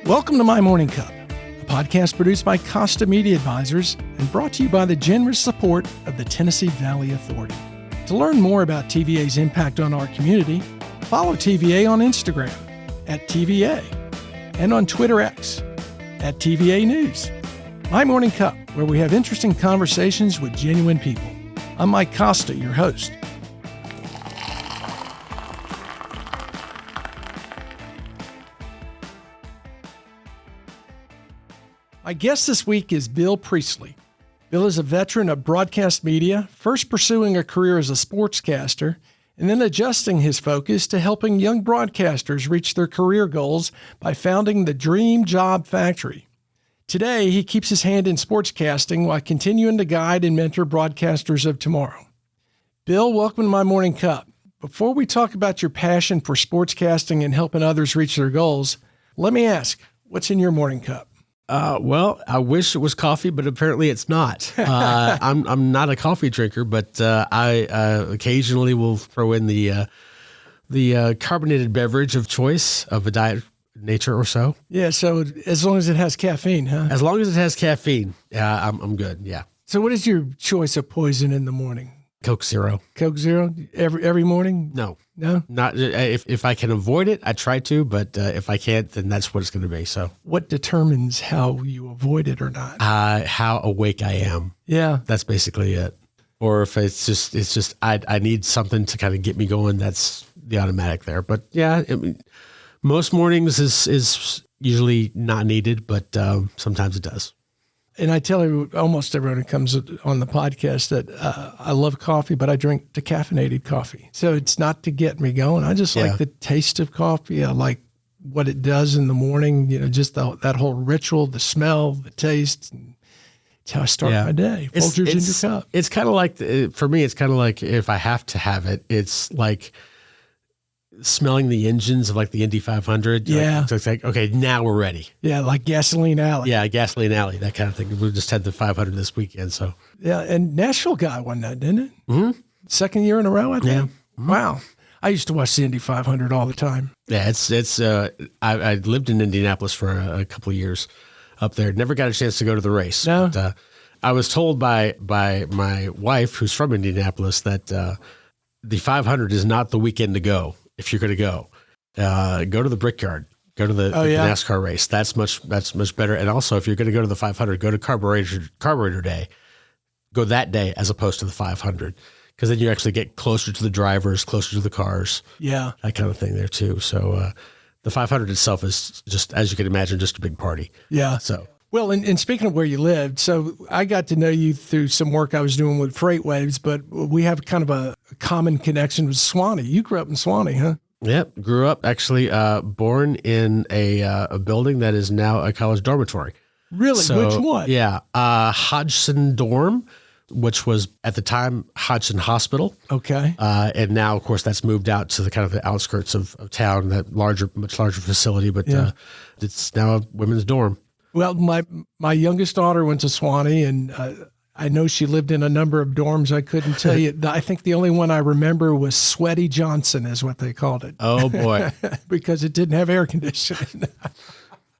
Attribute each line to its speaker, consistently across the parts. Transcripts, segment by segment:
Speaker 1: Welcome to My Morning Cup, a podcast produced by Costa Media Advisors and brought to you by the generous support of the Tennessee Valley Authority. To learn more about TVA's impact on our community, follow TVA on Instagram at TVA and on Twitter X at TVA News. My Morning Cup, where we have interesting conversations with genuine people. I'm Mike Costa, your host. My guest this week is Bill Priestley. Bill is a veteran of broadcast media, first pursuing a career as a sportscaster, and then adjusting his focus to helping young broadcasters reach their career goals by founding the Dream Job Factory. Today, he keeps his hand in sportscasting while continuing to guide and mentor broadcasters of tomorrow. Bill, welcome to My Morning Cup. Before we talk about your passion for sportscasting and helping others reach their goals, let me ask, what's in your morning cup?
Speaker 2: Well, I wish it was coffee, but apparently it's not. I'm not a coffee drinker, but I occasionally will throw in the carbonated beverage of choice of a diet nature or so.
Speaker 1: Yeah, so as long as it has caffeine, huh?
Speaker 2: As long as it has caffeine, I'm good. Yeah.
Speaker 1: So what is your choice of poison in the morning?
Speaker 2: Coke Zero.
Speaker 1: Coke Zero every morning?
Speaker 2: No.
Speaker 1: No?
Speaker 2: Not if I can avoid it, I try to, but if I can't, then that's what it's going to be. So
Speaker 1: what determines how you avoid it or not?
Speaker 2: How awake I am.
Speaker 1: Yeah.
Speaker 2: That's basically it. Or if it's just I need something to kind of get me going, that's the automatic there. But yeah, most mornings is usually not needed, but sometimes it does.
Speaker 1: And I tell almost everyone who comes on the podcast that I love coffee, but I drink decaffeinated coffee. So it's not to get me going. I just like the taste of coffee. I like what it does in the morning, just that whole ritual, the smell, the taste. And it's how I start my day. Folgers in your cup.
Speaker 2: It's kind of like, for me, it's kind of like if I have to have it, it's like smelling the engines of like the Indy 500.
Speaker 1: Yeah.
Speaker 2: So it's like, okay, now we're ready.
Speaker 1: Yeah, like Gasoline Alley.
Speaker 2: Yeah, Gasoline Alley, that kind of thing. We just had the 500 this weekend, so.
Speaker 1: Yeah, and Nashville got one that, didn't it?
Speaker 2: Mm-hmm.
Speaker 1: Second year in a row, I think.
Speaker 2: Yeah. Mm-hmm.
Speaker 1: Wow. I used to watch the Indy 500 all the time.
Speaker 2: Yeah, I lived in Indianapolis for a couple of years up there. Never got a chance to go to the race.
Speaker 1: No.
Speaker 2: But, I was told by my wife, who's from Indianapolis, that the 500 is not the weekend to go. If you're going to go to the Brickyard, go to the NASCAR race. That's much better. And also, if you're going to go to the 500, go to Carburetor Day. Go that day as opposed to the 500, because then you actually get closer to the drivers, closer to the cars.
Speaker 1: Yeah,
Speaker 2: that kind of thing there too. So the 500 itself is just, as you can imagine, just a big party.
Speaker 1: Yeah.
Speaker 2: So.
Speaker 1: Well, and speaking of where you lived, so I got to know you through some work I was doing with Freight Waves, but we have kind of a common connection with Suwanee. You grew up in Suwanee, huh?
Speaker 2: Yep. Grew up actually born in a building that is now a college dormitory.
Speaker 1: Really?
Speaker 2: So,
Speaker 1: which one?
Speaker 2: Yeah. Hodgson Dorm, which was at the time Hodgson Hospital.
Speaker 1: Okay.
Speaker 2: And now, of course, that's moved out to the kind of the outskirts of town, that much larger facility, but it's now a women's dorm.
Speaker 1: Well, my youngest daughter went to Suwanee, and I know she lived in a number of dorms. I couldn't tell you. I think the only one I remember was Sweaty Johnson is what they called it.
Speaker 2: Oh, boy.
Speaker 1: Because it didn't have air conditioning.
Speaker 2: I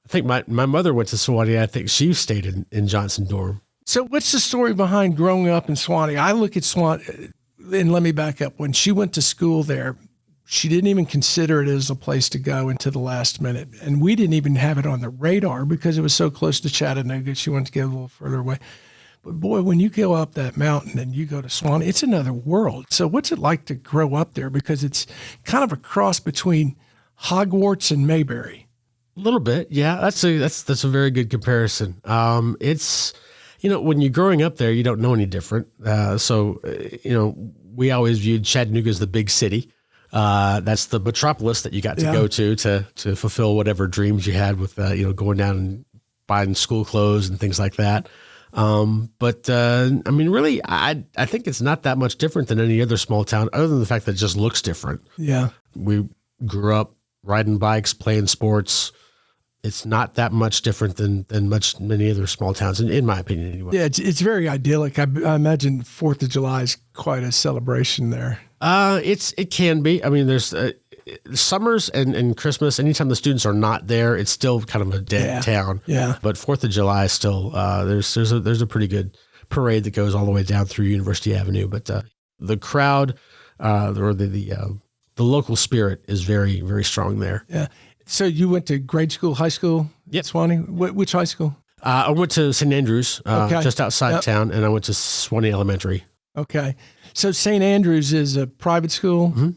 Speaker 2: think my mother went to Suwanee. I think she stayed in Johnson dorm.
Speaker 1: So what's the story behind growing up in Suwanee? I look at Suwanee, and let me back up. When she went to school there, she didn't even consider it as a place to go until the last minute. And we didn't even have it on the radar because it was so close to Chattanooga. She wanted to get a little further away. But boy, when you go up that mountain and you go to Suwanee, it's another world. So what's it like to grow up there? Because it's kind of a cross between Hogwarts and Mayberry.
Speaker 2: A little bit. Yeah, that's a very good comparison. It's, when you're growing up there, you don't know any different. So we always viewed Chattanooga as the big city. That's the metropolis that you got to go to fulfill whatever dreams you had with, going down and buying school clothes and things like that. But really, I think it's not that much different than any other small town, other than the fact that it just looks different.
Speaker 1: Yeah.
Speaker 2: We grew up riding bikes, playing sports. It's not that much different than many other small towns, in my opinion, anyway.
Speaker 1: Yeah, it's very idyllic. I imagine 4th of July is quite a celebration there.
Speaker 2: It can be. I mean, there's summers and Christmas, anytime the students are not there, it's still kind of a dead town.
Speaker 1: Yeah.
Speaker 2: But 4th of July still, there's a pretty good parade that goes all the way down through University Avenue. But the crowd or the local spirit is very, very strong there.
Speaker 1: Yeah. So you went to grade school, high school?
Speaker 2: Yep.
Speaker 1: Swanee? Which high school?
Speaker 2: I went to St. Andrews, just outside town, and I went to Swanee Elementary.
Speaker 1: Okay. So St. Andrews is a private school.
Speaker 2: Mm-hmm.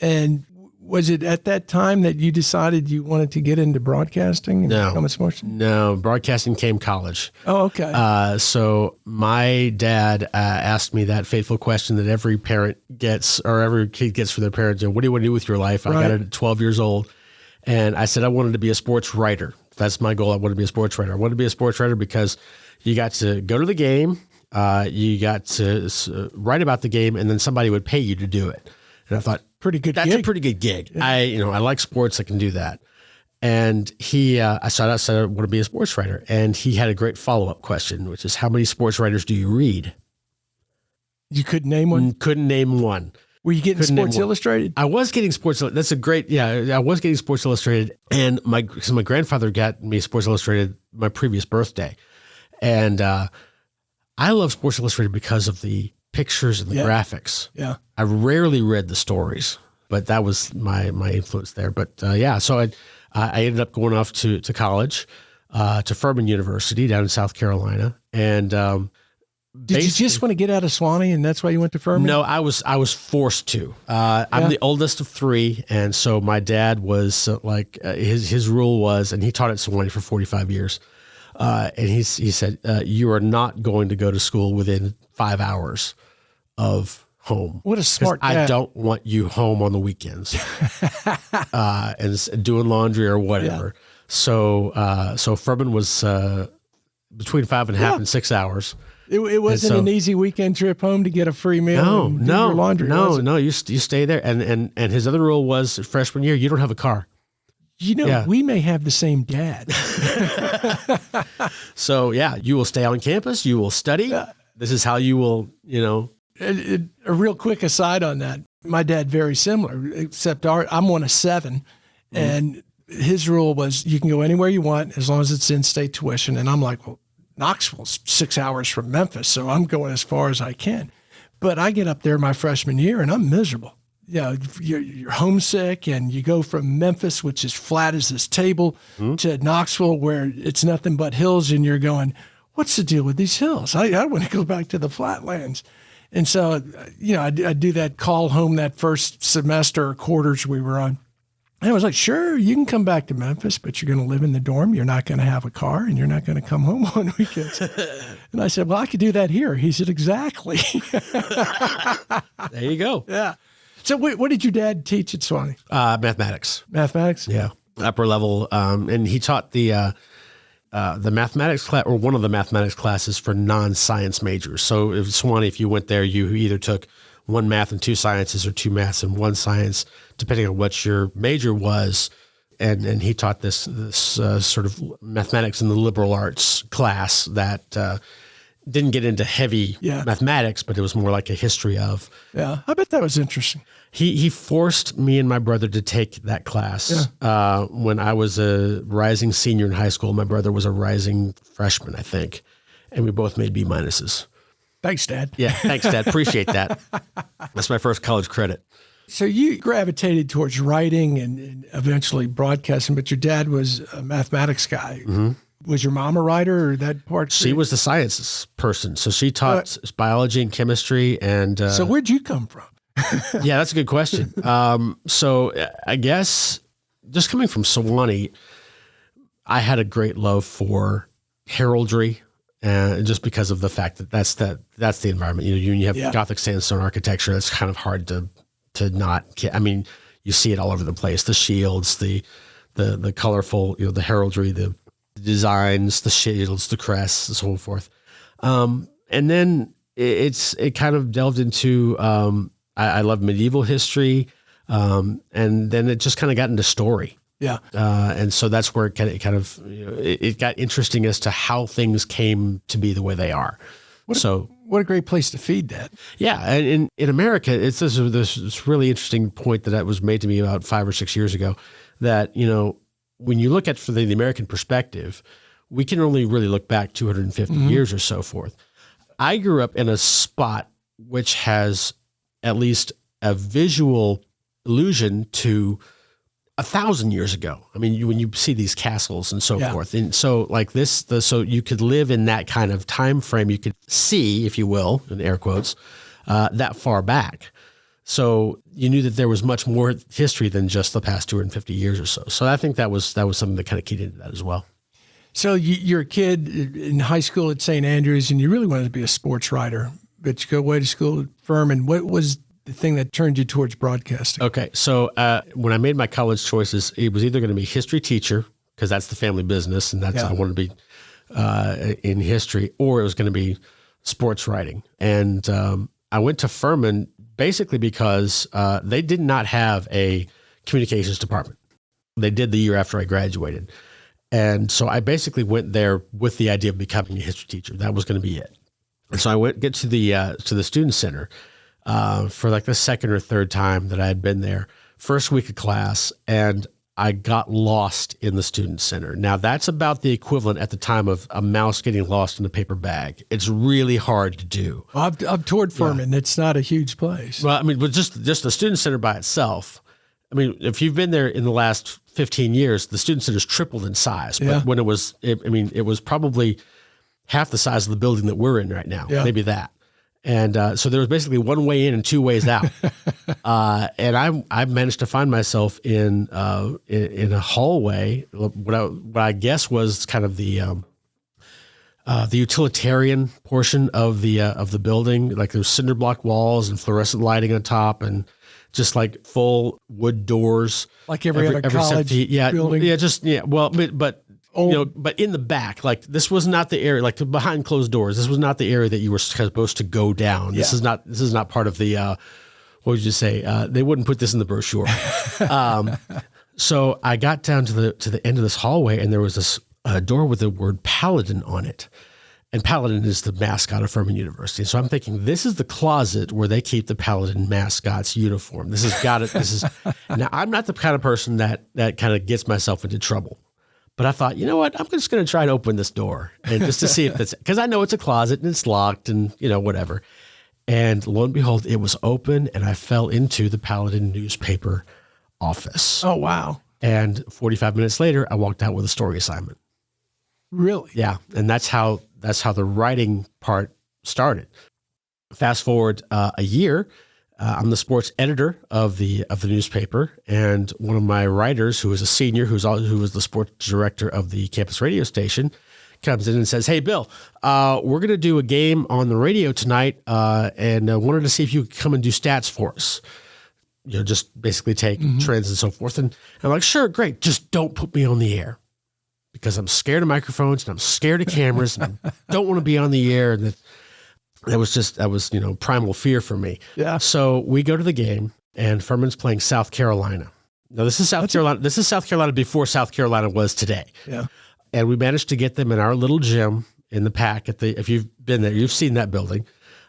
Speaker 1: And was it at that time that you decided you wanted to get into broadcasting and become a sports?
Speaker 2: No, broadcasting came college.
Speaker 1: Oh, okay.
Speaker 2: So my dad asked me that fateful question that every parent gets or every kid gets for their parents. What do you want to do with your life?
Speaker 1: Right.
Speaker 2: I got it at 12 years old. And I said I wanted to be a sports writer. That's my goal. I wanted to be a sports writer. I wanted to be a sports writer because you got to go to the game, you got to write about the game, and then somebody would pay you to do it. And I thought, that's a pretty good gig. Yeah. I like sports. I can do that. And I said I want to be a sports writer. And he had a great follow-up question, which is, how many sports writers do you read?
Speaker 1: You couldn't name one?
Speaker 2: Couldn't name one.
Speaker 1: Were you getting Sports Illustrated?
Speaker 2: I was getting Sports Illustrated. That's a great, I was getting Sports Illustrated. And my grandfather got me Sports Illustrated my previous birthday. And I love Sports Illustrated because of the pictures and the graphics.
Speaker 1: Yeah.
Speaker 2: I rarely read the stories, but that was my influence there. But so I ended up going off to college, to Furman University down in South Carolina. And
Speaker 1: did you just want to get out of Swanee and that's why you went to Furman?
Speaker 2: No, I was forced to. I'm the oldest of 3. And so my dad was his rule was, and he taught at Swanee for 45 years. And he said, you are not going to go to school within 5 hours of home.
Speaker 1: What a smart dad.
Speaker 2: I don't want you home on the weekends and doing laundry or whatever. Yeah. So Furman was between 5.5 and 6 hours.
Speaker 1: It wasn't an easy weekend trip home to get a free meal and do your laundry.
Speaker 2: No, you stay there. And his other rule was freshman year, you don't have a car.
Speaker 1: We may have the same dad.
Speaker 2: So, you will stay on campus. You will study. This is how you will,
Speaker 1: A real quick aside on that. My dad, very similar, except I'm one of 7. Mm-hmm. And his rule was you can go anywhere you want as long as it's in-state tuition. And I'm like, well, Knoxville's 6 hours from Memphis, so I'm going as far as I can. But I get up there my freshman year, and I'm miserable. You're homesick, and you go from Memphis, which is flat as this table, to Knoxville, where it's nothing but hills, and you're going, what's the deal with these hills? I want to go back to the flatlands. And so, I do that call home that first semester or quarters we were on. And I was like, sure, you can come back to Memphis, but you're going to live in the dorm. You're not going to have a car, and you're not going to come home on weekends. And I said, well, I could do that here. He said, exactly.
Speaker 2: There you go.
Speaker 1: Yeah. So what did your dad teach at Swanee?
Speaker 2: Mathematics.
Speaker 1: Mathematics?
Speaker 2: Yeah. Upper level. And he taught the mathematics class, or one of the mathematics classes for non-science majors. So if Swanee, if you went there, you either took 1 math and 2 sciences or 2 maths and 1 science, depending on what your major was. And he taught this sort of mathematics and the liberal arts class that didn't get into heavy mathematics, but it was more like a history of.
Speaker 1: Yeah, I bet that was interesting.
Speaker 2: He forced me and my brother to take that class. Yeah. When I was a rising senior in high school, my brother was a rising freshman, I think, and we both made B minuses.
Speaker 1: Thanks, Dad.
Speaker 2: Yeah, thanks, Dad. Appreciate that. That's my first college credit.
Speaker 1: So you gravitated towards writing and eventually broadcasting, but your dad was a mathematics guy. Mm-hmm. Was your mom a writer or that part?
Speaker 2: She was the sciences person. So she taught biology and chemistry. And
Speaker 1: so where'd you come from?
Speaker 2: Yeah, that's a good question. So I guess just coming from Sewanee, I had a great love for heraldry. Just because of the fact that that's the environment. You have Gothic sandstone architecture. That's kind of hard to not. I mean, you see it all over the place. The shields, the colorful, the heraldry, the designs, the shields, the crests, and so forth. And then it kind of delved into. I love medieval history, and then it just kind of got into story.
Speaker 1: Yeah.
Speaker 2: And so that's where it got interesting as to how things came to be the way they are.
Speaker 1: What a great place to feed that.
Speaker 2: Yeah, and in America, it's this really interesting point that was made to me about 5 or 6 years ago, that, when you look at from the American perspective, we can only really look back 250 years or so forth. I grew up in a spot which has at least a visual allusion to 1,000 years ago. I mean, when you see these castles and so forth, and so like so you could live in that kind of time frame. You could see, if you will, in air quotes, that far back. So you knew that there was much more history than just the past 250 years or so. So I think that was something that kind of keyed into that as well.
Speaker 1: So you're a kid in high school at St. Andrews, and you really wanted to be a sports writer, but you go away to school at Furman. What was the thing that turned you towards broadcasting?
Speaker 2: Okay, so when I made my college choices, it was either going to be history teacher, because that's the family business, and I wanted to be in history, or it was going to be sports writing. And I went to Furman basically because they did not have a communications department. They did the year after I graduated. And so I basically went there with the idea of becoming a history teacher. That was going to be it. And so I get to the student center for like the second or third time that I had been there, first week of class, and I got lost in the student center. Now that's about the equivalent at the time of a mouse getting lost in a paper bag. It's really hard to do.
Speaker 1: Well, I've toured Furman. Yeah. It's not a huge place.
Speaker 2: Well, I mean, but just the student center by itself. I mean, if you've been there in the last 15 years, the student center's tripled in size. But when it was probably half the size of the building that we're in right now, maybe that. And so there was basically one way in and two ways out. And I managed to find myself in a hallway, what I guess was kind of the utilitarian portion of the building. Like there's cinder block walls and fluorescent lighting on top, and just like full wood doors,
Speaker 1: like every other college building.
Speaker 2: Well, but but in the back, like this was not the area, like behind closed doors. This was not the area that you were supposed to go down. This is not part of the. What would you say? They wouldn't put this in the brochure. So I got down to the end of this hallway, and there was this door with the word Paladin on it. And Paladin is the mascot of Furman University. So I'm thinking, this is the closet where they keep the Paladin mascot's uniform. This has got it. Now I'm not the kind of person that kind of gets myself into trouble. But I thought, you know what? I'm just going to try to open this door and just to see if it's, because I know it's a closet and it's locked and whatever. And lo and behold, it was open, and I fell into the Paladin newspaper office.
Speaker 1: Oh, wow.
Speaker 2: And 45 minutes later, I walked out with a story assignment.
Speaker 1: Really?
Speaker 2: Yeah. And that's how the writing part started. Fast forward a year, I'm the sports editor of the newspaper, and one of my writers, who is a senior, who was the sports director of the campus radio station, comes in and says, "Hey, Bill, we're going to do a game on the radio tonight, and wanted to see if you could come and do stats for us. Just basically take trends and so forth." And I'm like, "Sure, great. Just don't put me on the air, because I'm scared of microphones and I'm scared of cameras and I don't want to be on the air." And that was primal fear for me.
Speaker 1: Yeah.
Speaker 2: So we go to the game, and Furman's playing South Carolina. Now this is South Carolina. This is South Carolina before South Carolina was today.
Speaker 1: Yeah.
Speaker 2: And we managed to get them in our little gym in the PAC if you've been there, you've seen that building.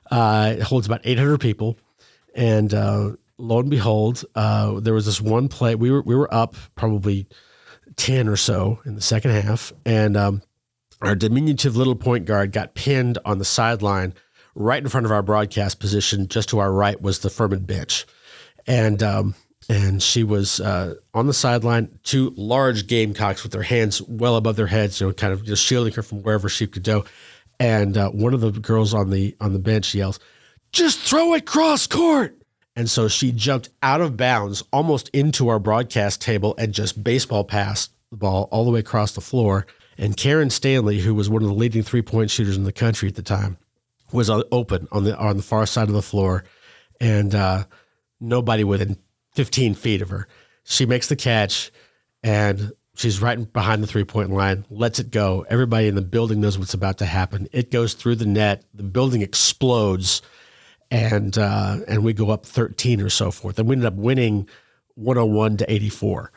Speaker 2: It holds about 800 people. And lo and behold, there was this one play. We were up probably 10 or so in the second half. And our diminutive little point guard got pinned on the sideline right in front of our broadcast position. Just to our right was the Furman bench. And she was on the sideline, two large Gamecocks with their hands well above their heads, kind of just shielding her from wherever she could go. And one of the girls on the bench yells, "Just throw it cross court." And so she jumped out of bounds almost into our broadcast table and just baseball passed the ball all the way across the floor. And Karen Stanley, who was one of the leading 3-point shooters in the country at the time, was open on the far side of the floor, and nobody within 15 feet of her. She makes the catch, and she's right behind the 3-point line, lets it go. Everybody in the building knows what's about to happen. It goes through the net. The building explodes, and we go up 13 or so forth. And we ended up winning 101-84.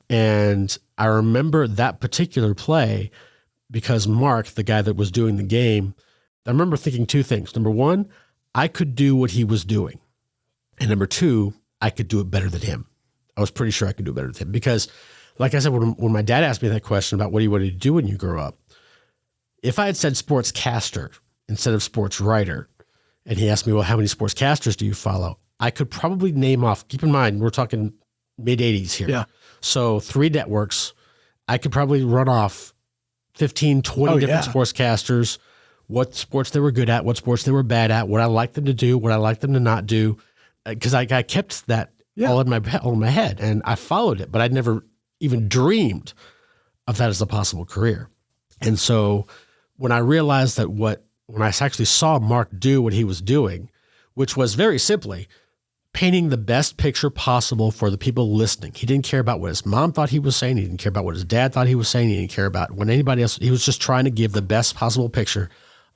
Speaker 2: And I remember that particular play because Mark, the guy that was doing the game, I remember thinking two things. Number one, I could do what he was doing. And number two, I could do it better than him. I was pretty sure I could do it better than him because, like I said, when my dad asked me that question about what do you want to do when you grow up, if I had said sportscaster instead of sports writer, and he asked me, well, how many sportscasters do you follow? I could probably name off, keep in mind, we're talking mid-'80s here.
Speaker 1: Yeah.
Speaker 2: So 3 networks, I could probably run off 15, 20 different sportscasters, what sports they were good at, what sports they were bad at, what I liked them to do, what I liked them to not do. Because I kept that all in my head, and I followed it, but I'd never even dreamed of that as a possible career. And so when I realized that when I actually saw Mark do what he was doing, which was very simply painting the best picture possible for the people listening. He didn't care about what his mom thought he was saying. He didn't care about what his dad thought he was saying. He didn't care about what anybody else. He was just trying to give the best possible picture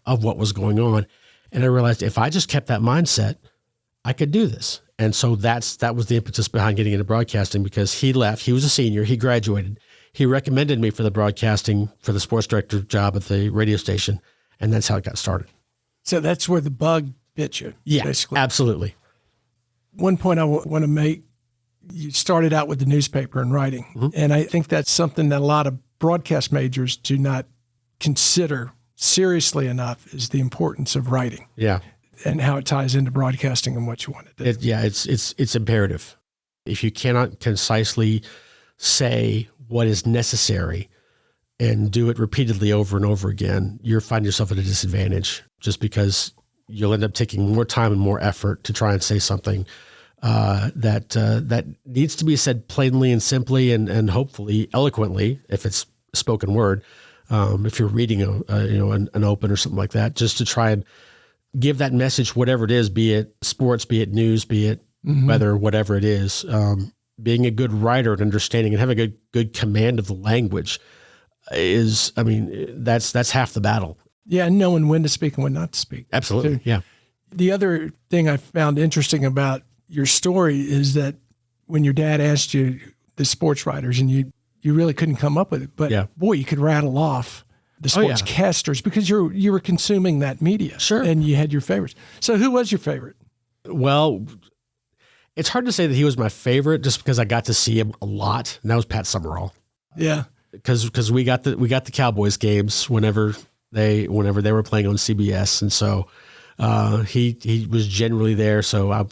Speaker 2: of what was going on. And I realized if I just kept that mindset, I could do this. And so that was the impetus behind getting into broadcasting, because he left. He was a senior. He graduated. He recommended me for the broadcasting, for the sports director job at the radio station. And that's how it got started.
Speaker 1: So that's where the bug bit you.
Speaker 2: Yeah,
Speaker 1: basically.
Speaker 2: Absolutely.
Speaker 1: One point I want to make, you started out with the newspaper and writing. Mm-hmm. And I think that's something that a lot of broadcast majors do not consider seriously enough, is the importance of writing.
Speaker 2: Yeah.
Speaker 1: And how it ties into broadcasting and what you want to do.
Speaker 2: It's imperative. If you cannot concisely say what is necessary and do it repeatedly over and over again, you'll find yourself at a disadvantage, just because you'll end up taking more time and more effort to try and say something that needs to be said plainly and simply and hopefully eloquently, if it's spoken word. If you're reading an open or something like that, just to try and give that message, whatever it is, be it sports, be it news, be it weather, whatever it is. Being a good writer and understanding and having a good command of the language that's half the battle.
Speaker 1: Yeah, and knowing when to speak and when not to speak.
Speaker 2: Absolutely, yeah.
Speaker 1: The other thing I found interesting about your story is that when your dad asked you the sports writers, and you really couldn't come up with it, but boy, you could rattle off the sportscasters because you were consuming that media.
Speaker 2: Sure.
Speaker 1: And you had your favorites. So who was your favorite?
Speaker 2: Well, it's hard to say that he was my favorite just because I got to see him a lot, and that was Pat Summerall.
Speaker 1: Yeah.
Speaker 2: Because we got the Cowboys games whenever they were playing on CBS, and so he was generally there. So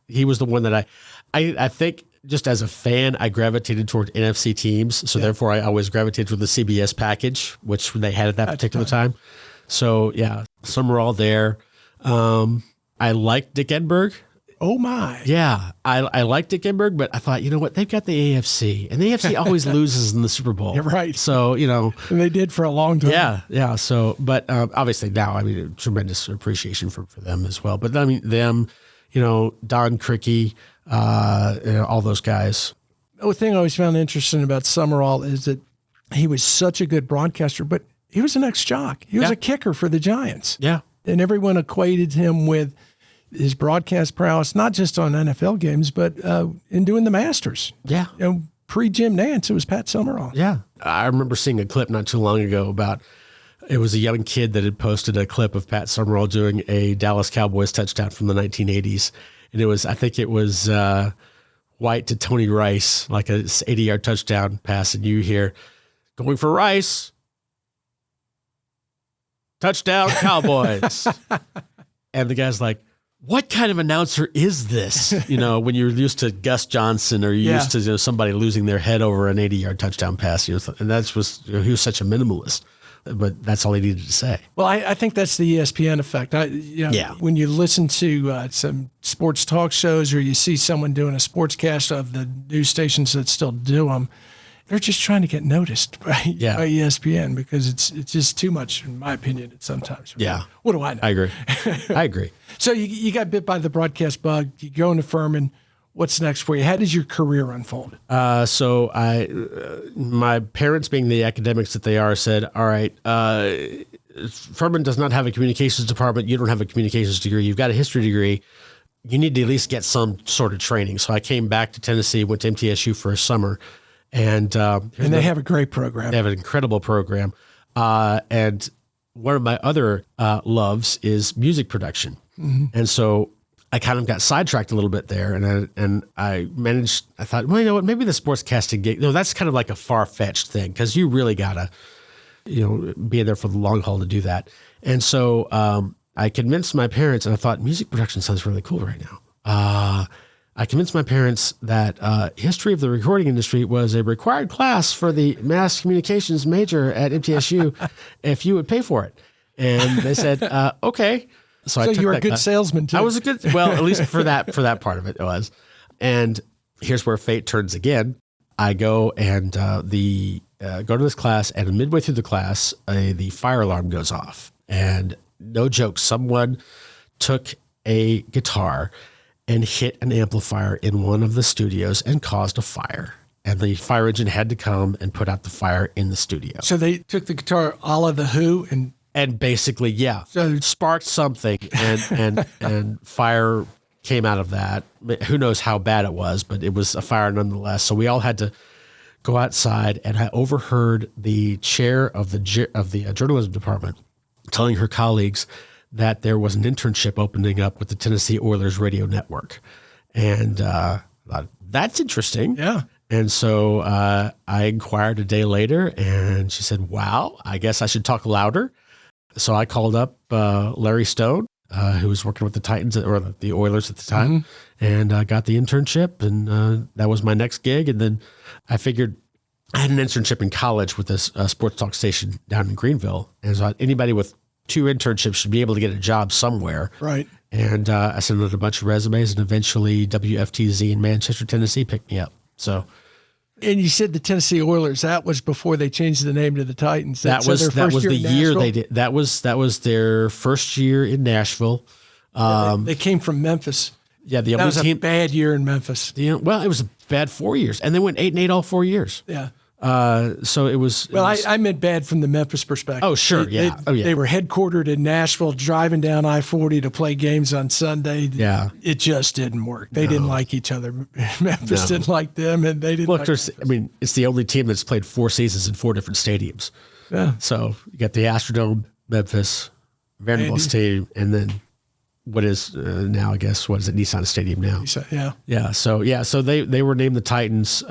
Speaker 2: he was the one that I think, just as a fan, I gravitated toward NFC teams. So therefore, I always gravitated toward the CBS package, which they had at that particular time. So yeah, Summerall there. I liked Dick Enberg.
Speaker 1: Oh my.
Speaker 2: Yeah, I like Dick Enberg, but I thought, you know what? They've got the AFC, and the AFC always loses in the Super Bowl.
Speaker 1: You're right.
Speaker 2: So,
Speaker 1: and they did for a long time.
Speaker 2: Yeah. So, but obviously now, tremendous appreciation for them as well. But them, Don Criqui, all those guys.
Speaker 1: The thing I always found interesting about Summerall is that he was such a good broadcaster, but he was an ex-jock. He was a kicker for the Giants.
Speaker 2: Yeah.
Speaker 1: And everyone equated him with his broadcast prowess, not just on NFL games, but in doing the Masters.
Speaker 2: Yeah.
Speaker 1: Pre-Jim Nantz, it was Pat Summerall.
Speaker 2: Yeah. I remember seeing a clip not too long ago it was a young kid that had posted a clip of Pat Summerall doing a Dallas Cowboys touchdown from the 1980s. And I think it was White to Tony Rice, like a 80-yard touchdown pass. And you hear, going for Rice, touchdown Cowboys. And the guy's like, what kind of announcer is this? When you're used to Gus Johnson, or you're used to somebody losing their head over an 80-yard touchdown pass. And he was such a minimalist, but that's all he needed to say.
Speaker 1: Well, I think that's the ESPN effect. When you listen to some sports talk shows, or you see someone doing a sportscast of the news stations that still do them, they're just trying to get noticed by ESPN, because it's just too much, in my opinion, sometimes.
Speaker 2: Yeah.
Speaker 1: What do I know?
Speaker 2: I agree.
Speaker 1: So you got bit by the broadcast bug. You go into Furman. What's next for you? How does your career unfold?
Speaker 2: So my parents, being the academics that they are, said, all right, Furman does not have a communications department. You don't have a communications degree. You've got a history degree. You need to at least get some sort of training. So I came back to Tennessee, went to MTSU for a summer. And they
Speaker 1: have a great program.
Speaker 2: They have an incredible program. And one of my other loves is music production. And so I kind of got sidetracked a little bit there, and I thought, well, you know what, maybe the sportscasting gig, that's kind of like a far-fetched thing, because you really gotta, be there for the long haul to do that. And so I convinced my parents, and I thought music production sounds really cool right now. I convinced my parents that history of the recording industry was a required class for the mass communications major at MTSU if you would pay for it. And they said, okay. So I took
Speaker 1: you were a good
Speaker 2: class.
Speaker 1: salesman too.
Speaker 2: I was a good, well, at least for that part of it was. And here's where fate turns again. I go and go to this class, and midway through the class, the fire alarm goes off. And no joke, someone took a guitar and hit an amplifier in one of the studios and caused a fire. And the fire engine had to come and put out the fire in the studio.
Speaker 1: So they took the guitar a la The Who
Speaker 2: and basically, yeah,
Speaker 1: so
Speaker 2: sparked something, and fire came out of that. Who knows how bad it was, but it was a fire nonetheless. So we all had to go outside, and I overheard the chair of the journalism department telling her colleagues that there was an internship opening up with the Tennessee Oilers radio network. And I thought, that's interesting.
Speaker 1: Yeah.
Speaker 2: And so I inquired a day later, and she said, wow, I guess I should talk louder. So I called up Larry Stone, who was working with the Titans or the Oilers at the time, and got the internship. And that was my next gig. And then I figured I had an internship in college with this sports talk station down in Greenville. And so anybody with 2 internships should be able to get a job somewhere.
Speaker 1: Right.
Speaker 2: And I sent out a bunch of resumes, and eventually WFTZ in Manchester, Tennessee picked me up. So,
Speaker 1: and you said the Tennessee Oilers, that was before they changed the name to the Titans.
Speaker 2: That was the year they did. That was their first year in Nashville.
Speaker 1: They came from Memphis.
Speaker 2: Yeah, the
Speaker 1: that was
Speaker 2: team,
Speaker 1: a bad year in Memphis.
Speaker 2: Well, it was a bad 4 years, and they went 8-8 all 4 years.
Speaker 1: Yeah.
Speaker 2: So it was.
Speaker 1: Well, I meant bad from the Memphis perspective.
Speaker 2: Oh, sure.
Speaker 1: They were headquartered in Nashville, driving down I-40 to play games on Sunday.
Speaker 2: Yeah.
Speaker 1: It just didn't work. They didn't like each other. Memphis didn't like them, and they didn't
Speaker 2: Look,
Speaker 1: like
Speaker 2: it's the only team that's played 4 seasons in 4 different stadiums.
Speaker 1: Yeah.
Speaker 2: So you got the Astrodome, Memphis, Vanderbilt Stadium, and then what is now, I guess, what is it, Nissan Stadium now?
Speaker 1: Yeah.
Speaker 2: Yeah. So they were named the Titans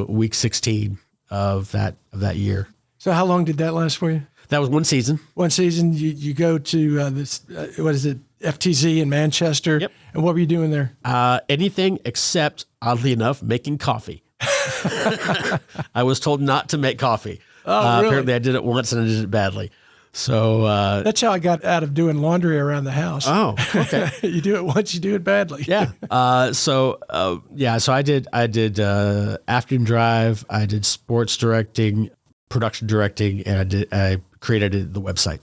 Speaker 2: week 16 of that year.
Speaker 1: So how long did that last for you?
Speaker 2: That was 1 season. 1
Speaker 1: season. You go to this, what is it, FTZ in Manchester.
Speaker 2: Yep.
Speaker 1: And what were you doing there?
Speaker 2: Anything except, oddly enough, making coffee. I was told not to make coffee.
Speaker 1: Oh, really?
Speaker 2: Apparently I did it once and I did it badly. So
Speaker 1: that's how I got out of doing laundry around the house.
Speaker 2: Oh, okay.
Speaker 1: You do it once, you do it badly.
Speaker 2: Yeah. So I did afternoon drive. I did sports directing, production directing, and I created the website.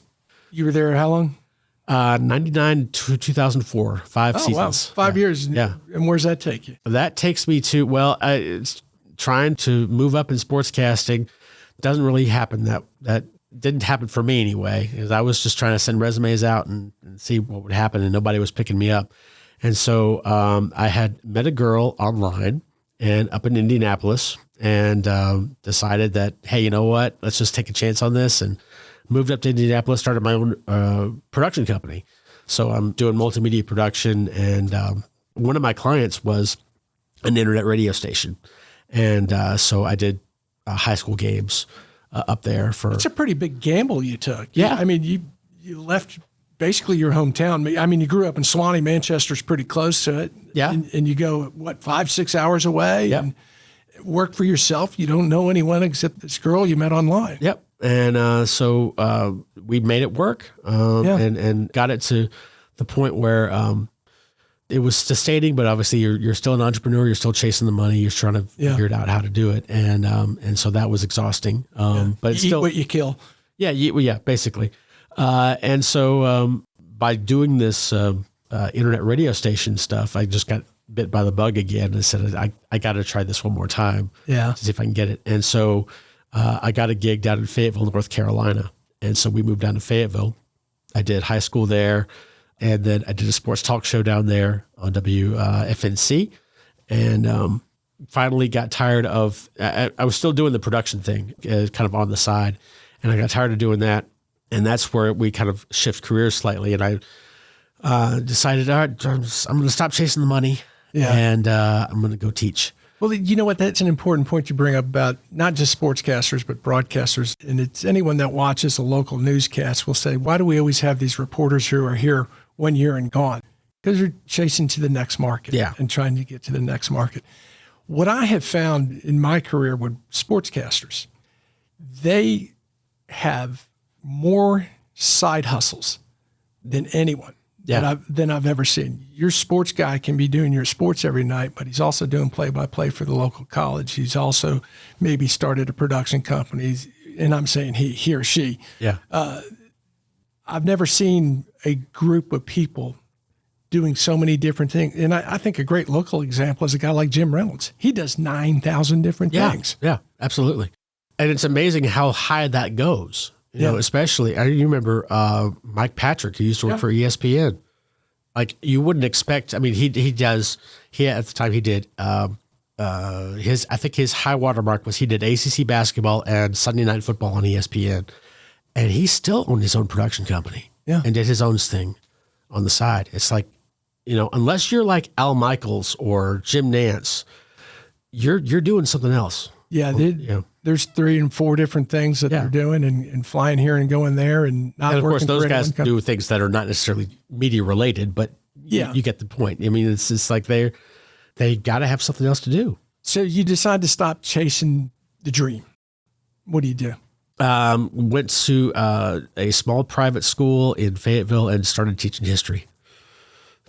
Speaker 1: You were there how long?
Speaker 2: 99 to 2004, 5 seasons.
Speaker 1: Wow. 5 years.
Speaker 2: Yeah.
Speaker 1: And where's that take you?
Speaker 2: That takes me to, it's trying to move up in sportscasting. Doesn't really happen. That didn't happen for me anyway, because I was just trying to send resumes out and see what would happen, and nobody was picking me up. And so I had met a girl online and up in Indianapolis, and decided that, hey, you know what? Let's just take a chance on this, and moved up to Indianapolis, started my own production company. So I'm doing multimedia production, and one of my clients was an internet radio station. And so I did high school games up there for.
Speaker 1: It's a pretty big gamble you took.
Speaker 2: Yeah.
Speaker 1: I mean, you left basically your hometown. I mean, you grew up in Swanee. Manchester's pretty close to it.
Speaker 2: Yeah.
Speaker 1: And you go, 5-6 hours away?
Speaker 2: Yep.
Speaker 1: And work for yourself. You don't know anyone except this girl you met online.
Speaker 2: Yep. And so we made it work and got it to the point where it was sustaining, but obviously you're still an entrepreneur. You're still chasing the money. You're trying to figure it out how to do it. And so that was exhausting. But it's
Speaker 1: you
Speaker 2: still
Speaker 1: eat what you kill.
Speaker 2: Yeah, basically. And so by doing this internet radio station stuff, I just got bit by the bug again and said, I got to try this one more time to see if I can get it. And so I got a gig down in Fayetteville, North Carolina. And so we moved down to Fayetteville. I did high school there. And then I did a sports talk show down there on WFNC, and finally got tired of. I was still doing the production thing, kind of on the side, and I got tired of doing that. And that's where we kind of shift careers slightly. And I decided, all right, I'm going to stop chasing the money and I'm going to go teach.
Speaker 1: Well, you know what? That's an important point you bring up about not just sportscasters, but broadcasters. And it's anyone that watches a local newscast will say, why do we always have these reporters who are here 1 year and gone? Because they're chasing to the next market and trying to get to the next market. What I have found in my career with sportscasters, they have more side hustles than anyone than I've ever seen. Your sports guy can be doing your sports every night, but he's also doing play-by-play for the local college. He's also maybe started a production company, and I'm saying he or she.
Speaker 2: Yeah.
Speaker 1: I've never seen a group of people doing so many different things. And I think a great local example is a guy like Jim Reynolds. He does 9,000 different things.
Speaker 2: Yeah, absolutely. And it's amazing how high that goes. You know, especially, you remember Mike Patrick, who used to work for ESPN. Like, you wouldn't expect, I mean, at the time he did, I think his high water mark was he did ACC basketball and Sunday Night Football on ESPN. And he still owned his own production company and did his own thing on the side. It's like, you know, unless you're like Al Michaels or Jim Nance, you're doing something else.
Speaker 1: Yeah, there's 3 and 4 different things that they're doing and flying here and going there and not.
Speaker 2: And of course,
Speaker 1: working
Speaker 2: those
Speaker 1: for
Speaker 2: guys
Speaker 1: anyone.
Speaker 2: do things that are not necessarily media related, but you get the point. I mean, it's just like they got to have something else to do.
Speaker 1: So you decide to stop chasing the dream. What do you do?
Speaker 2: Went to a small private school in Fayetteville and started teaching history.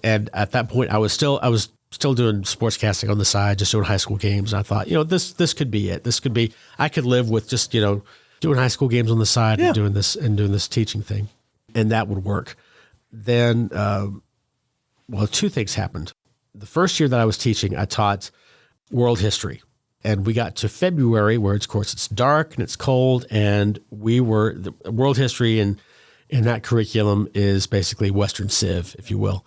Speaker 2: And at that point, I was still doing sportscasting on the side, just doing high school games. And I thought, you know, this could be it. This could be, I could live with just, you know, doing high school games on the side and doing this teaching thing. And that would work. Then, 2 things happened. The first year that I was teaching, I taught world history. And we got to February where of course it's dark and it's cold, and the world history in that curriculum is basically Western Civ, if you will.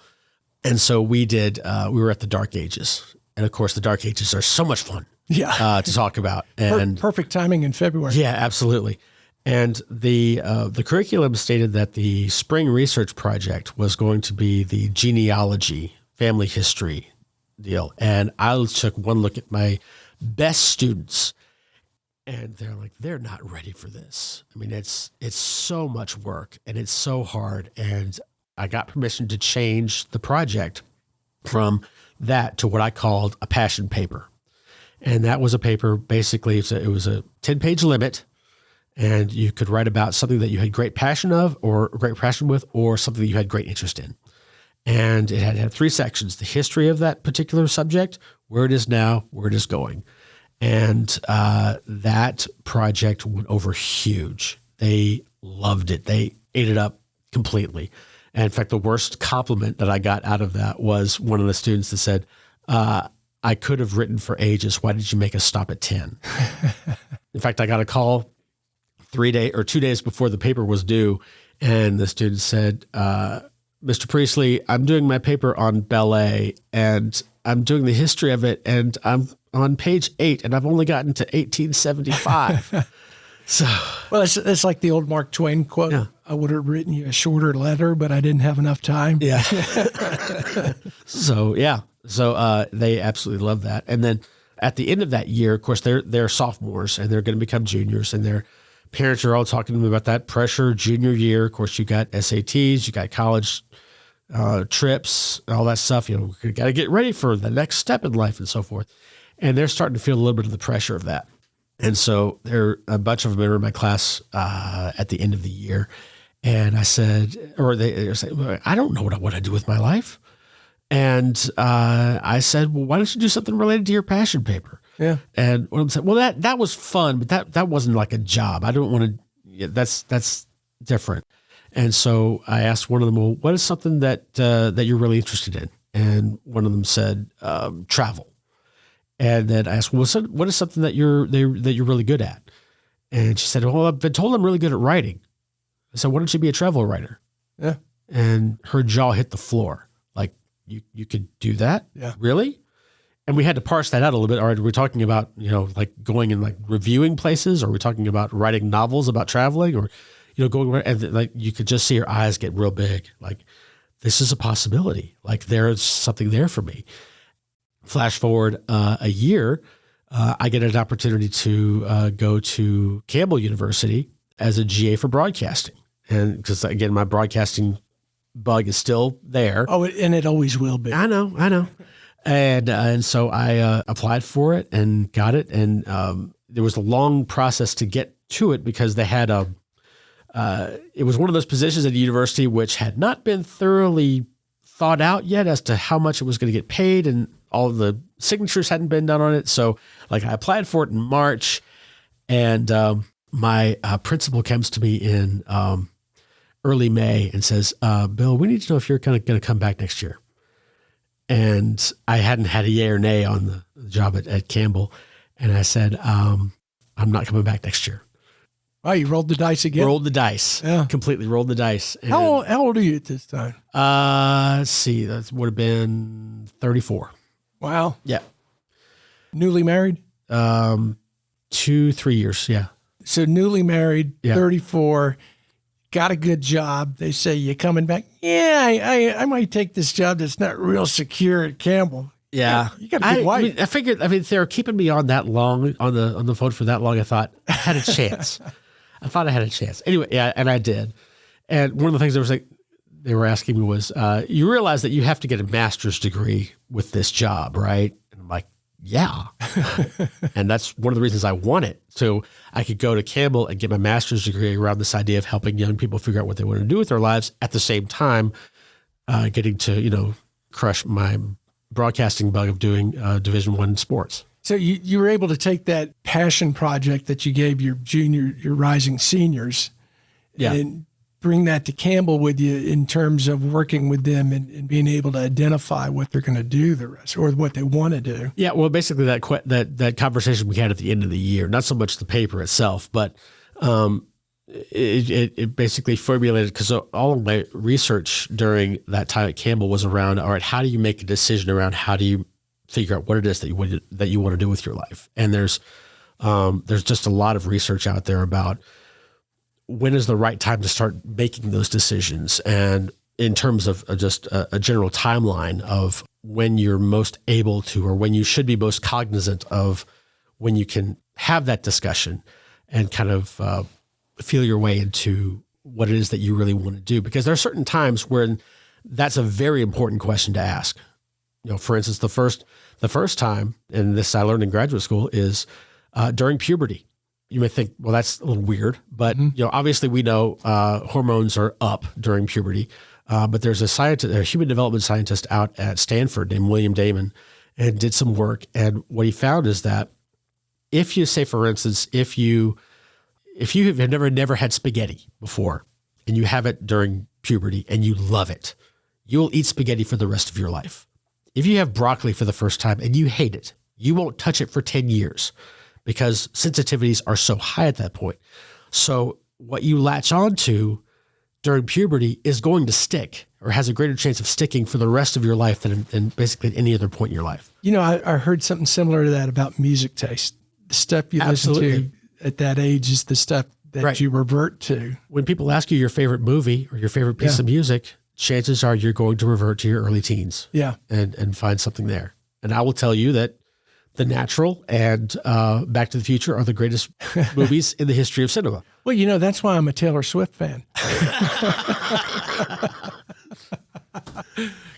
Speaker 2: And so we were at the Dark Ages. And of course the Dark Ages are so much fun to talk about. And
Speaker 1: perfect timing in February.
Speaker 2: Yeah, absolutely. And the curriculum stated that the spring research project was going to be the genealogy, family history deal. And I took one look at my best students, and they're not ready for this. I mean, it's so much work and it's so hard. And I got permission to change the project from that to what I called a passion paper. And that was a paper, basically, it was a 10-page limit, and you could write about something that you had great passion with, or something that you had great interest in. And it had 3 sections: the history of that particular subject, where it is now, where it is going. And that project went over huge. They loved it. They ate it up completely. And in fact, the worst compliment that I got out of that was one of the students that said, I could have written for ages. Why did you make us stop at 10? In fact, I got a call 2 days before the paper was due. And the student said, Mr. Priestley, I'm doing my paper on ballet, and I'm doing the history of it, and I'm on page 8, and I've only gotten to 1875. So,
Speaker 1: well, it's like the old Mark Twain quote. Yeah. I would have written you a shorter letter, but I didn't have enough time.
Speaker 2: Yeah. So they absolutely love that. And then at the end of that year, of course, they're sophomores and they're going to become juniors, and their parents are all talking to them about that pressure junior year. Of course, you got SATs, you got college trips, all that stuff. You know, you got to get ready for the next step in life and so forth. And they're starting to feel a little bit of the pressure of that. And so a bunch of them are in my class at the end of the year. And I said, or they say, I don't know what I want to do with my life. And I said, well, why don't you do something related to your passion paper?
Speaker 1: Yeah.
Speaker 2: And one of them said, well, that was fun, but that wasn't like a job. I don't want to, that's different. And so I asked one of them, well, what is something that you're really interested in? And one of them said, travel. And then I asked, well, what is something that you're really good at? And she said, well, I've been told I'm really good at writing. I said, why don't you be a travel writer?
Speaker 1: Yeah.
Speaker 2: And her jaw hit the floor. Like, you could do that?
Speaker 1: Yeah.
Speaker 2: Really? And we had to parse that out a little bit. All right, we're talking about, like going and like reviewing places, or we're talking about writing novels about traveling, or, going around, and like you could just see her eyes get real big. Like, this is a possibility. Like, there's something there for me. Flash forward a year, I get an opportunity to go to Campbell University as a GA for broadcasting. And because, again, my broadcasting bug is still there.
Speaker 1: Oh, and it always will be.
Speaker 2: I know. And so I applied for it and got it. And there was a long process to get to it because they had it was one of those positions at the university which had not been thoroughly thought out yet as to how much it was going to get paid, and all of the signatures hadn't been done on it. So like I applied for it in March, and my principal comes to me in early May and says, Bill, we need to know if you're kind of going to come back next year. And I hadn't had a yay or nay on the job at Campbell. And I said, I'm not coming back next year.
Speaker 1: Oh, you rolled the dice again?
Speaker 2: Rolled the dice. Yeah. Completely rolled the dice. And,
Speaker 1: how old are you at this time?
Speaker 2: Let's see. That would have been 34.
Speaker 1: Wow.
Speaker 2: Yeah.
Speaker 1: Newly married?
Speaker 2: 2-3 years. Yeah.
Speaker 1: So newly married,
Speaker 2: Yeah.
Speaker 1: 34, got a good job. They say, you coming back? Yeah, I might take this job that's not real secure at Campbell.
Speaker 2: Yeah.
Speaker 1: You got a good wife.
Speaker 2: I figured, if they were keeping me on that long, on the phone for that long, I thought I had a chance. I had a chance. Anyway, yeah, and I did. And one of the things they were asking me was, you realize that you have to get a master's degree with this job, right? And I'm like, yeah. And that's one of the reasons I want it. So I could go to Campbell and get my master's degree around this idea of helping young people figure out what they want to do with their lives, at the same time getting to, crush my broadcasting bug of doing Division I sports. So
Speaker 1: you were able to take that passion project that you gave your rising seniors, and bring that to Campbell with you in terms of working with them and being able to identify what they're going to do the rest, or what they want to do.
Speaker 2: Yeah, well, basically that conversation we had at the end of the year, not so much the paper itself, but it basically formulated, because all of my research during that time at Campbell was around, all right, how do you make a decision around how do you figure out what it is that you want to do with your life? And there's just a lot of research out there about when is the right time to start making those decisions, and in terms of just a general timeline of when you're most able to, or when you should be most cognizant of when you can have that discussion and kind of feel your way into what it is that you really want to do. Because there are certain times when that's a very important question to ask. For instance, the first time, and this I learned in graduate school, is during puberty. You may think, well, that's a little weird, but obviously we know hormones are up during puberty. But there's a human development scientist out at Stanford named William Damon, and did some work. And what he found is that if you say, for instance, if you have never had spaghetti before, and you have it during puberty and you love it, you'll eat spaghetti for the rest of your life. If you have broccoli for the first time and you hate it, you won't touch it for 10 years because sensitivities are so high at that point. So what you latch onto during puberty is going to stick, or has a greater chance of sticking for the rest of your life than basically at any other point in your life.
Speaker 1: I heard something similar to that about music taste. The stuff you
Speaker 2: Absolutely.
Speaker 1: listen to at that age is the stuff that you revert to.
Speaker 2: When people ask you your favorite movie or your favorite piece of music, chances are you're going to revert to your early teens.
Speaker 1: Yeah.
Speaker 2: And find something there. And I will tell you that The Natural and Back to the Future are the greatest movies in the history of cinema.
Speaker 1: Well, that's why I'm a Taylor Swift fan.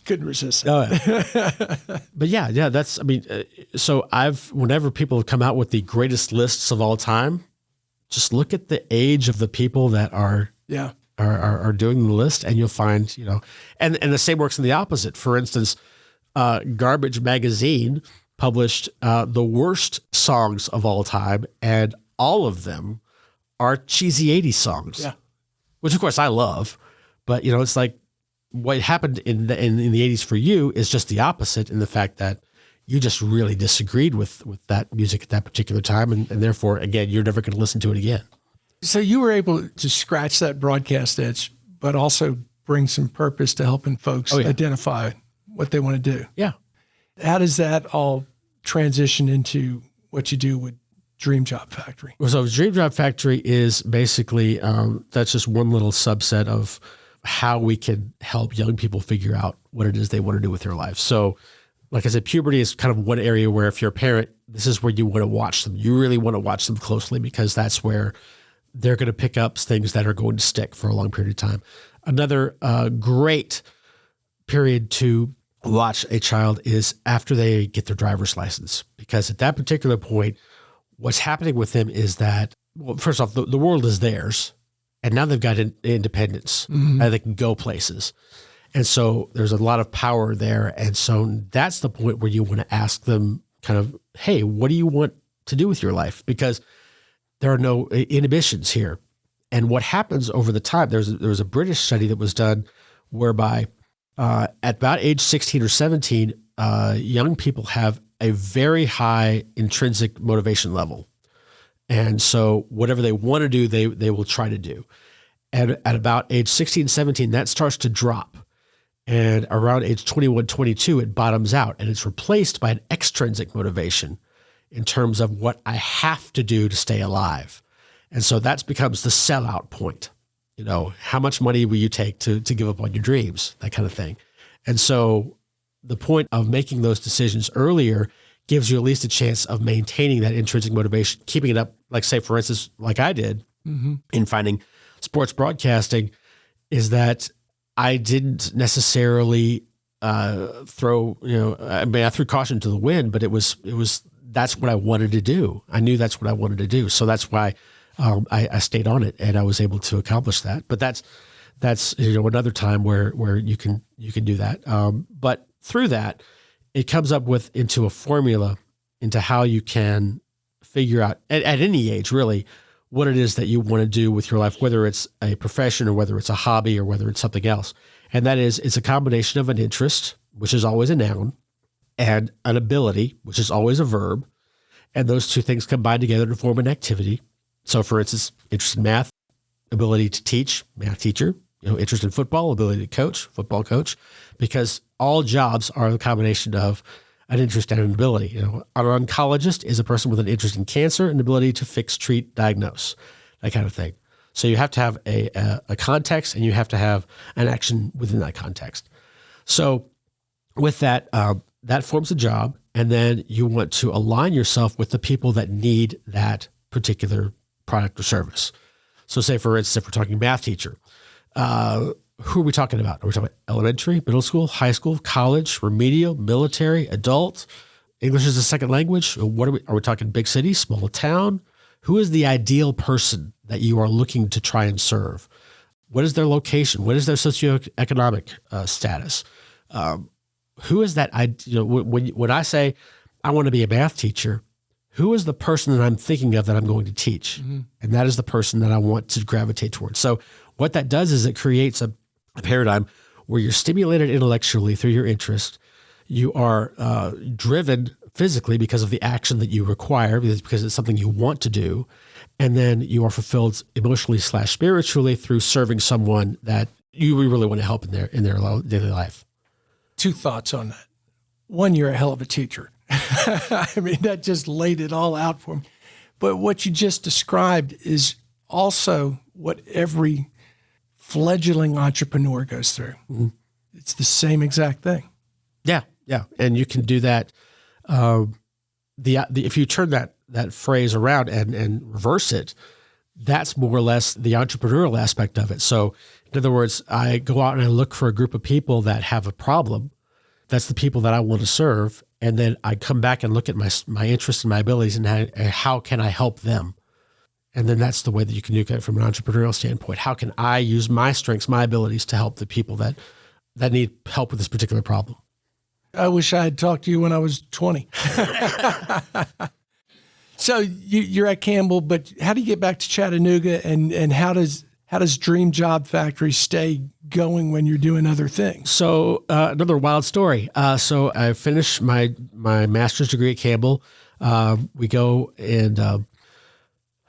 Speaker 1: Couldn't resist that.
Speaker 2: Oh, yeah. But so whenever people have come out with the greatest lists of all time, just look at the age of the people that are doing the list, and you'll find, and the same works in the opposite. For instance, Garbage Magazine published the worst songs of all time, and all of them are cheesy 80s songs, which of course I love. But it's like what happened in the 80s for you is just the opposite, in the fact that you just really disagreed with that music at that particular time, and therefore, again, you're never going to listen to it again.
Speaker 1: So you were able to scratch that broadcast itch, but also bring some purpose to helping folks identify what they want to do.
Speaker 2: Yeah.
Speaker 1: How does that all transition into what you do with Dream Job Factory?
Speaker 2: So Dream Job Factory is basically, that's just one little subset of how we can help young people figure out what it is they want to do with their life. So like I said, puberty is kind of one area where if you're a parent, this is where you want to watch them. You really want to watch them closely because that's where they're going to pick up things that are going to stick for a long period of time. Another great period to watch a child is after they get their driver's license, because at that particular point, what's happening with them is that, well, first off, the world is theirs, and now they've got independence, and they can go places. And so there's a lot of power there. And so that's the point where you want to ask them kind of, hey, what do you want to do with your life? Because there are no inhibitions here. And what happens over the time, there was a British study that was done whereby at about age 16 or 17, young people have a very high intrinsic motivation level. And so whatever they want to do, they will try to do. And at about age 16, 17, that starts to drop. And around age 21, 22, it bottoms out and it's replaced by an extrinsic motivation in terms of what I have to do to stay alive. And so that becomes the sellout point. You know, how much money will you take to give up on your dreams, that kind of thing. And so the point of making those decisions earlier gives you at least a chance of maintaining that intrinsic motivation, keeping it up, like say, for instance, like I did in finding sports broadcasting, is that I didn't necessarily throw, I threw caution to the wind, but it was that's what I wanted to do. I knew that's what I wanted to do. So that's why I stayed on it and I was able to accomplish that. But that's another time where you can do that. But through that, it comes up into a formula into how you can figure out at any age, really, what it is that you want to do with your life, whether it's a profession or whether it's a hobby or whether it's something else. And that is, it's a combination of an interest, which is always a noun, and an ability, which is always a verb. And those two things combine together to form an activity. So for instance, interest in math, ability to teach, math teacher, interest in football, ability to coach, football coach, because all jobs are a combination of an interest and an ability. An oncologist is a person with an interest in cancer, an ability to fix, treat, diagnose, that kind of thing. So you have to have a context and you have to have an action within that context. So with that, that forms a job. And then you want to align yourself with the people that need that particular product or service. So say, for instance, if we're talking math teacher, who are we talking about? Are we talking about elementary, middle school, high school, college, remedial, military, adult, English as a second language? Are we talking big city, small town? Who is the ideal person that you are looking to try and serve? What is their location? What is their socioeconomic status? Who is that? When I say I want to be a math teacher, who is the person that I'm thinking of that I'm going to teach? And that is the person that I want to gravitate towards. So what that does is it creates a paradigm where you're stimulated intellectually through your interest. You are driven physically because of the action that you require, because it's something you want to do. And then you are fulfilled emotionally / spiritually through serving someone that you really want to help in their daily life.
Speaker 1: Two thoughts on that. One, you're a hell of a teacher. I mean, that just laid it all out for me. But what you just described is also what every fledgling entrepreneur goes through. It's the same exact thing.
Speaker 2: Yeah. And you can do that. If you turn that phrase around and reverse it, that's more or less the entrepreneurial aspect of it. So in other words, I go out and I look for a group of people that have a problem. That's the people that I want to serve. And then I come back and look at my interests and my abilities and how can I help them? And then that's the way that you can do it from an entrepreneurial standpoint. How can I use my strengths, my abilities to help the people that need help with this particular problem?
Speaker 1: I wish I had talked to you when I was 20. So you're at Campbell, but how do you get back to Chattanooga, and how does Dream Job Factory stay going when you're doing other things? So another wild story. So I finished my master's degree at Campbell. We go and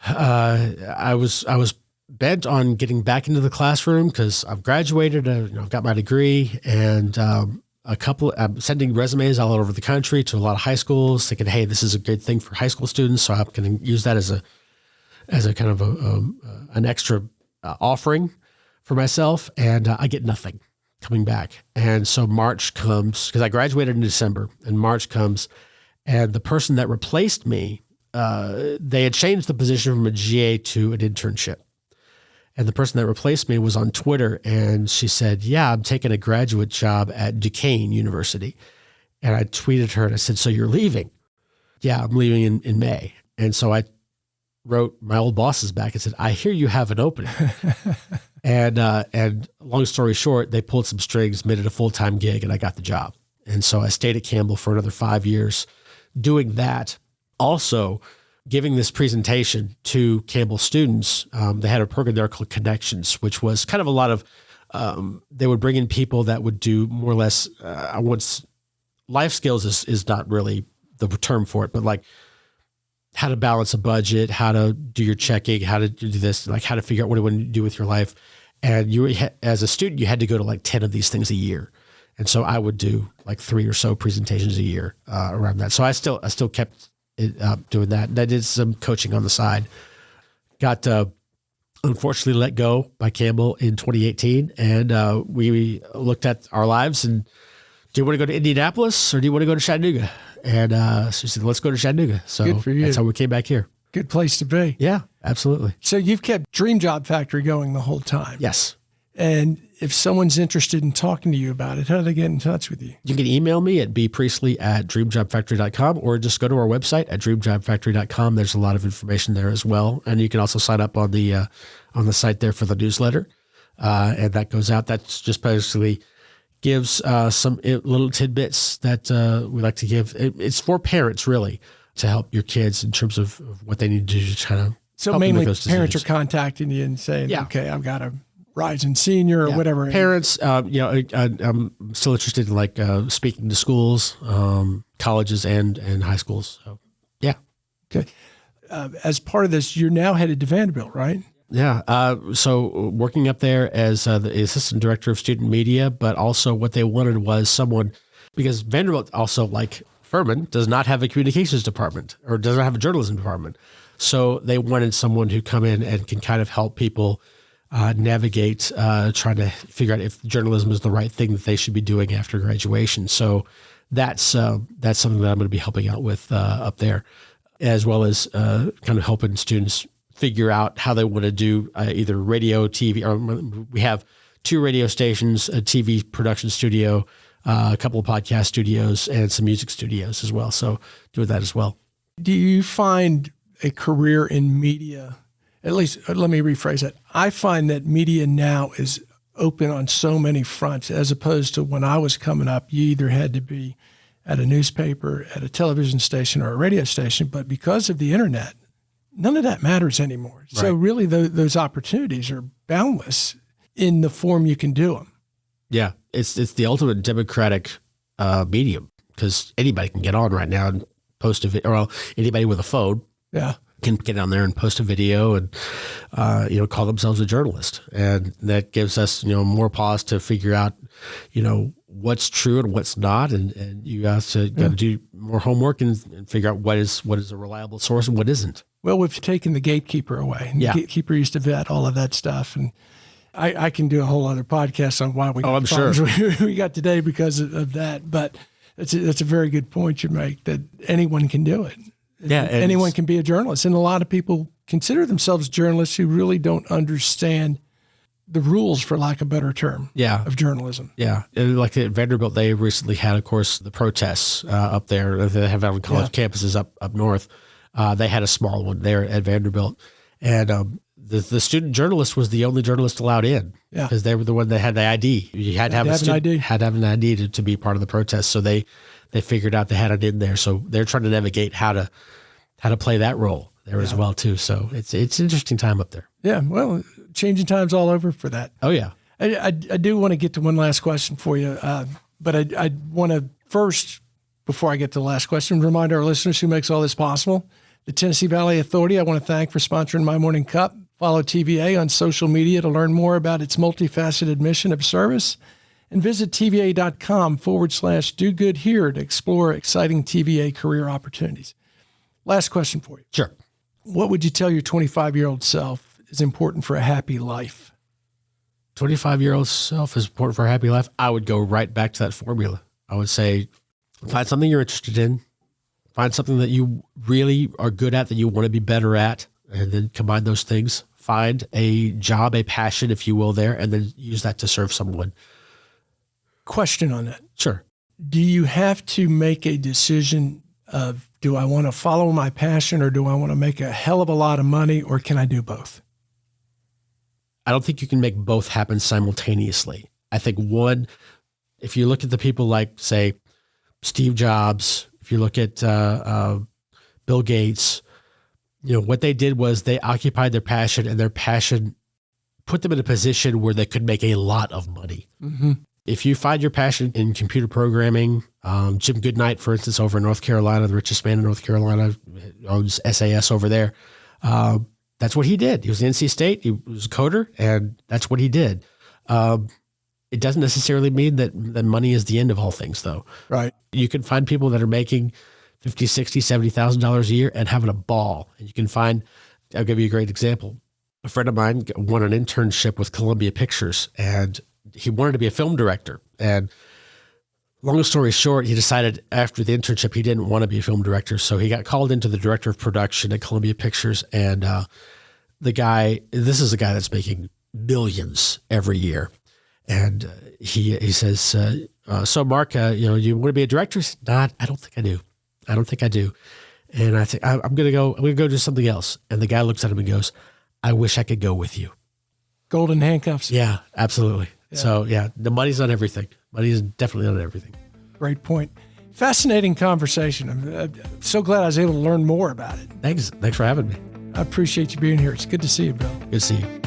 Speaker 1: I was bent on getting back into the classroom because I've graduated. I've got my degree, and
Speaker 2: I'm sending resumes all over the country to a lot of high schools, thinking, hey, this is a good thing for high school students. So I'm going to use that as a kind of an extra offering for myself. And I get nothing coming back. And so March comes, because I graduated in December, and March comes, and the person that replaced me, they had changed the position from a GA to an internship. And the person that replaced me was on Twitter, and she said, yeah, I'm taking a graduate job at Duquesne University. And I tweeted her and I said, so you're leaving? Yeah, I'm leaving in May. And so I wrote my old bosses back and said, I hear you have an opening. And long story short, they pulled some strings, made it a full-time gig, and I got the job. And so I stayed at Campbell for another 5 years doing that. Also giving this presentation to Campbell students. They had a program there called Connections, which was kind of a lot of, they would bring in people that would do more or less, life skills is not really the term for it, but like how to balance a budget, how to do your checking, how to do this, like how to figure out what you want to do with your life. And you, as a student, you had to go to like 10 of these things a year. And so I would do like 3 or so presentations a year around that. So I still kept doing that. And I did some coaching on the side. Got unfortunately let go by Campbell in 2018. And we looked at our lives and, do you want to go to Indianapolis or do you want to go to Chattanooga? And she said, let's go to Chattanooga. So
Speaker 1: good for you.
Speaker 2: That's how we came back here.
Speaker 1: Good place to be.
Speaker 2: Yeah, absolutely.
Speaker 1: So you've kept Dream Job Factory going the whole time.
Speaker 2: Yes.
Speaker 1: And if someone's interested in talking to you about it, how do they get in touch with you?
Speaker 2: You can email me at bpriestley@dreamjobfactory.com or just go to our website at dreamjobfactory.com. There's a lot of information there as well. And you can also sign up on the site there for the newsletter. And that goes out. That's just basically gives some little tidbits that we like to give. It's for parents, really, to help your kids in terms of what they need to do to kind of
Speaker 1: So
Speaker 2: help
Speaker 1: mainly
Speaker 2: them make those
Speaker 1: parents are
Speaker 2: decisions.
Speaker 1: contacting you and saying,
Speaker 2: Yeah.
Speaker 1: okay, I've got a rising senior or
Speaker 2: Yeah.
Speaker 1: whatever.
Speaker 2: Parents, I'm still interested in like speaking to schools, colleges, and high schools. So, yeah.
Speaker 1: Okay. As part of this, you're now headed to Vanderbilt, right?
Speaker 2: Yeah. So working up there as the assistant director of student media, but also what they wanted was someone, because Vanderbilt also, like Furman, does not have a communications department or doesn't have a journalism department. So they wanted someone who come in and can kind of help people navigate, trying to figure out if journalism is the right thing that they should be doing after graduation. So that's something that I'm going to be helping out with up there, as well as kind of helping students figure out how they want to do either radio, TV, or we have 2 radio stations, a TV production studio, a couple of podcast studios, and some music studios as well. So doing that as well.
Speaker 1: Do you find a career in media, at least let me rephrase that. I find that media now is open on so many fronts, as opposed to when I was coming up, you either had to be at a newspaper, at a television station, or a radio station. But because of the internet, none of that matters anymore. Right. So really those opportunities are boundless in the form you can do them.
Speaker 2: Yeah, it's the ultimate democratic medium, because anybody can get on right now and post a video, or anybody with a phone can get on there and post a video and call themselves a journalist. And that gives us more pause to figure out what's true and what's not, and you have to got to do more homework and figure out what is a reliable source and what isn't.
Speaker 1: Well, we've taken the gatekeeper away. And the gatekeeper used to vet all of that stuff. And I can do a whole other podcast on why we got the problems we got today because of that. But that's a very good point you make, that anyone can do it.
Speaker 2: Yeah,
Speaker 1: anyone can be a journalist. And a lot of people consider themselves journalists who really don't understand the rules, for lack of a better term, of journalism. Yeah.
Speaker 2: And like at Vanderbilt, they recently had, of course, the protests up there. They have on college campuses up north. They had a small one there at Vanderbilt. And the student journalist was the only journalist allowed in, because they were the one that had the ID. You had to have an ID. Had to have an ID to be part of the protest. So they figured out they had it in there. So they're trying to navigate how to play that role there as well too. So it's an interesting time up there.
Speaker 1: Yeah. Well, changing times all over for that.
Speaker 2: Oh yeah.
Speaker 1: I do want to get to one last question for you. But I want to first, before I get to the last question, remind our listeners who makes all this possible. The Tennessee Valley Authority, I want to thank for sponsoring My Morning Cup. Follow TVA on social media to learn more about its multifaceted mission of service. and visit TVA.com/do-good-here to explore exciting TVA career opportunities. Last question for you.
Speaker 2: Sure.
Speaker 1: What would you tell your 25-year-old self is important for a happy life?
Speaker 2: 25-year-old self is important for a happy life. I would go right back to that formula. I would say, find something you're interested in, find something that you really are good at, that you want to be better at, and then combine those things. Find a job, a passion, if you will, there, and then use that to serve someone.
Speaker 1: Question on that.
Speaker 2: Sure.
Speaker 1: Do you have to make a decision of, do I want to follow my passion or do I want to make a hell of a lot of money, or can I do both?
Speaker 2: I don't think you can make both happen simultaneously. I think one, if you look at the people like, say, Steve Jobs, if you look at Bill Gates, what they did was they occupied their passion, and their passion put them in a position where they could make a lot of money.
Speaker 1: Mm-hmm.
Speaker 2: If you find your passion in computer programming, Jim Goodnight, for instance, over in North Carolina, the richest man in North Carolina, owns SAS over there. That's what he did. He was in NC State. He was a coder, and that's what he did. It doesn't necessarily mean that money is the end of all things, though.
Speaker 1: Right.
Speaker 2: You can find people that are making $50,000, $60,000, $70,000 a year and having a ball. And you can find, I'll give you a great example. A friend of mine won an internship with Columbia Pictures, and he wanted to be a film director. And long story short, he decided after the internship he didn't want to be a film director. So he got called into the director of production at Columbia Pictures. And this is a guy that's making millions every year. And he says, so Mark, you want to be a director? He said, "Nah, I don't think I do. I don't think I do." And I think I'm going to go do something else. And the guy looks at him and goes, "I wish I could go with you."
Speaker 1: Golden handcuffs.
Speaker 2: Yeah, absolutely. Yeah. So yeah, the money's not everything. Money is definitely not everything.
Speaker 1: Great point. Fascinating conversation. I'm so glad I was able to learn more about it.
Speaker 2: Thanks for having me.
Speaker 1: I appreciate you being here. It's good to see you, Bill.
Speaker 2: Good to see you.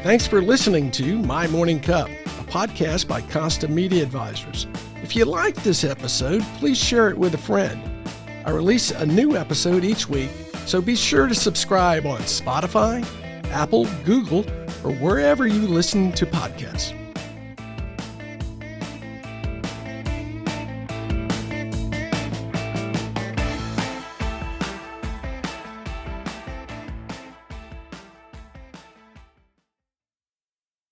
Speaker 1: Thanks for listening to My Morning Cup, a podcast by Costa Media Advisors. If you liked this episode, please share it with a friend. I release a new episode each week, so be sure to subscribe on Spotify, Apple, Google, or wherever you listen to podcasts.